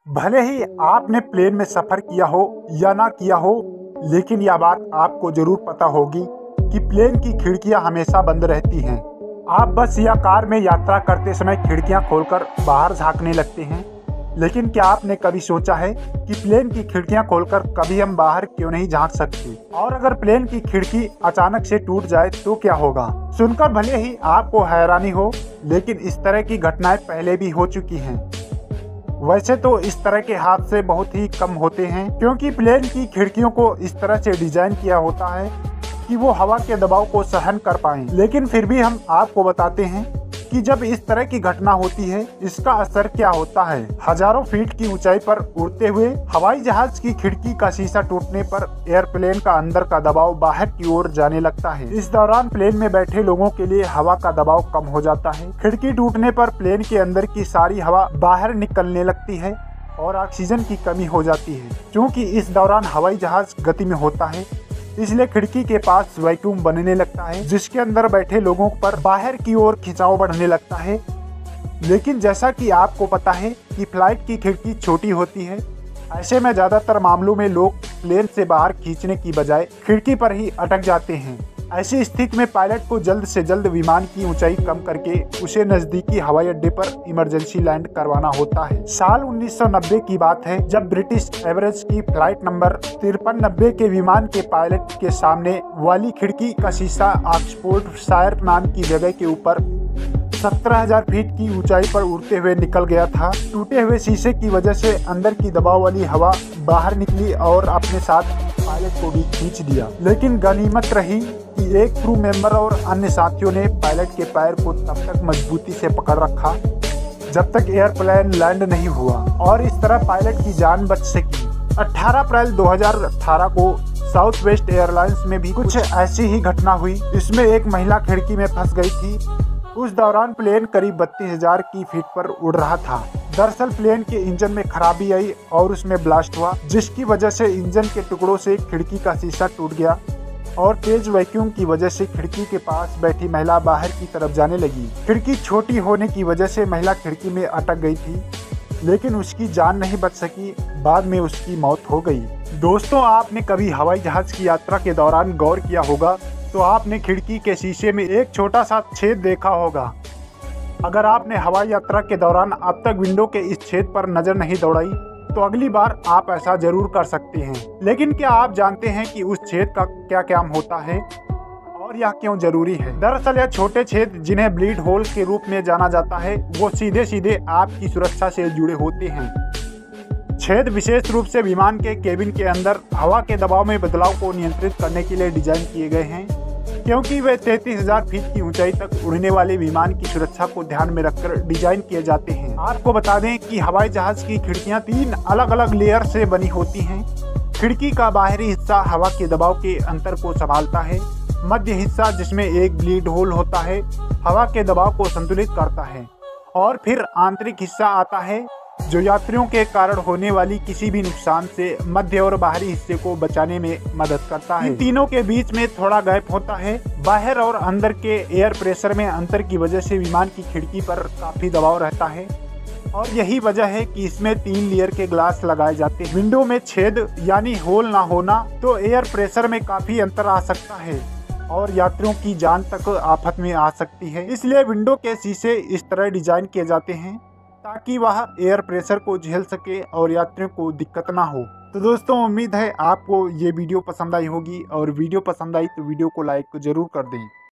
भले ही आपने प्लेन में सफ़र किया हो या ना किया हो, लेकिन यह बात आपको ज़रूर पता होगी कि प्लेन की खिड़कियां हमेशा बंद रहती हैं। आप बस या कार में यात्रा करते समय खिड़कियां खोलकर बाहर झांकने लगते हैं, लेकिन क्या आपने कभी सोचा है कि प्लेन की खिड़कियां खोलकर कभी हम बाहर क्यों नहीं झांक सकते? और अगर प्लेन की खिड़की अचानक से टूट जाए तो क्या होगा? सुनकर भले ही आपको हैरानी हो, लेकिन इस तरह की घटनाएं पहले भी हो चुकी हैं। वैसे तो इस तरह के हादसे बहुत ही कम होते हैं, क्योंकि प्लेन की खिड़कियों को इस तरह से डिजाइन किया होता है कि वो हवा के दबाव को सहन कर पाएं। लेकिन फिर भी हम आपको बताते हैं कि जब इस तरह की घटना होती है, इसका असर क्या होता है। हजारों फीट की ऊंचाई पर उड़ते हुए हवाई जहाज की खिड़की का शीशा टूटने पर एयरप्लेन का अंदर का दबाव बाहर की ओर जाने लगता है। इस दौरान प्लेन में बैठे लोगों के लिए हवा का दबाव कम हो जाता है। खिड़की टूटने पर प्लेन के अंदर की सारी हवा बाहर निकलने लगती है और ऑक्सीजन की कमी हो जाती है। क्योंकि इस दौरान हवाई जहाज गति में होता है, इसलिए खिड़की के पास वैक्यूम बनने लगता है, जिसके अंदर बैठे लोगों पर बाहर की ओर खिंचाव बढ़ने लगता है। लेकिन जैसा कि आपको पता है कि फ्लाइट की खिड़की छोटी होती है, ऐसे में ज्यादातर मामलों में लोग प्लेन से बाहर खींचने की बजाय खिड़की पर ही अटक जाते हैं। ऐसी स्थिति में पायलट को जल्द से जल्द विमान की ऊंचाई कम करके उसे नजदीकी हवाई अड्डे पर इमरजेंसी लैंड करवाना होता है। साल 1990 की बात है, जब ब्रिटिश एवरेज की फ्लाइट नंबर 5390 के विमान के पायलट के सामने वाली खिड़की का शीशा ऑक्सफोर्डशायर नाम की जगह के ऊपर 17,000 फीट की ऊंचाई पर उड़ते हुए निकल गया था। टूटे हुए शीशे की वजह से अंदर की दबाव वाली हवा बाहर निकली और अपने साथ पायलट को भी खींच दिया। लेकिन गनीमत रही कि एक क्रू मेंबर और अन्य साथियों ने पायलट के पैर को तब तक मजबूती से पकड़ रखा जब तक एयरप्लेन लैंड नहीं हुआ, और इस तरह पायलट की जान बच सकी। 18 अप्रैल 2018 को साउथ वेस्ट एयरलाइंस में भी कुछ ऐसी ही घटना हुई। इसमें एक महिला खिड़की में फंस गई थी। उस दौरान प्लेन करीब 32,000 की फीट पर उड़ रहा था। दरअसल प्लेन के इंजन में खराबी आई और उसमें ब्लास्ट हुआ, जिसकी वजह से इंजन के टुकड़ों से खिड़की का शीशा टूट गया और तेज वैक्यूम की वजह से खिड़की के पास बैठी महिला बाहर की तरफ जाने लगी। खिड़की छोटी होने की वजह से महिला खिड़की में अटक गई थी, लेकिन उसकी जान नहीं बच सकी। बाद में उसकी मौत हो गई। दोस्तों, आपने कभी हवाई जहाज की यात्रा के दौरान गौर किया होगा तो आपने खिड़की के शीशे में एक छोटा सा छेद देखा होगा। अगर आपने हवाई यात्रा के दौरान अब तक विंडो के इस छेद पर नजर नहीं दौड़ाई, तो अगली बार आप ऐसा जरूर कर सकते हैं। लेकिन क्या आप जानते हैं कि उस छेद का क्या काम होता है और यह क्यों जरूरी है? दरअसल यह छोटे छेद, जिन्हें ब्लीड होल के रूप में जाना जाता है, वो सीधे सीधे आपकी सुरक्षा से जुड़े होते हैं। छेद विशेष रूप से विमान के केबिन के अंदर हवा के दबाव में बदलाव को नियंत्रित करने के लिए डिजाइन किए गए हैं, क्योंकि वे 33,000 फीट की ऊंचाई तक उड़ने वाले विमान की सुरक्षा को ध्यान में रखकर डिजाइन किए जाते हैं। आपको बता दें कि हवाई जहाज की खिड़कियां 3 अलग अलग लेयर से बनी होती हैं। खिड़की का बाहरी हिस्सा हवा के दबाव के अंतर को संभालता है। मध्य हिस्सा, जिसमें एक ब्लीड होल होता है, हवा के दबाव को संतुलित करता है। और फिर आंतरिक हिस्सा आता है, जो यात्रियों के कारण होने वाली किसी भी नुकसान से मध्य और बाहरी हिस्से को बचाने में मदद करता है। इन तीनों के बीच में थोड़ा गैप होता है। बाहर और अंदर के एयर प्रेशर में अंतर की वजह से विमान की खिड़की पर काफी दबाव रहता है, और यही वजह है कि इसमें 3 लेयर के ग्लास लगाए जाते हैं। विंडो में छेद यानी होल ना होना तो एयर प्रेशर में काफी अंतर आ सकता है और यात्रियों की जान तक आफत में आ सकती है। इसलिए विंडो के शीशे इस तरह डिजाइन किए जाते हैं ताकि वह एयर प्रेशर को झेल सके और यात्रियों को दिक्कत ना हो। तो दोस्तों, उम्मीद है आपको ये वीडियो पसंद आई होगी, और वीडियो पसंद आई तो वीडियो को लाइक जरूर कर दें।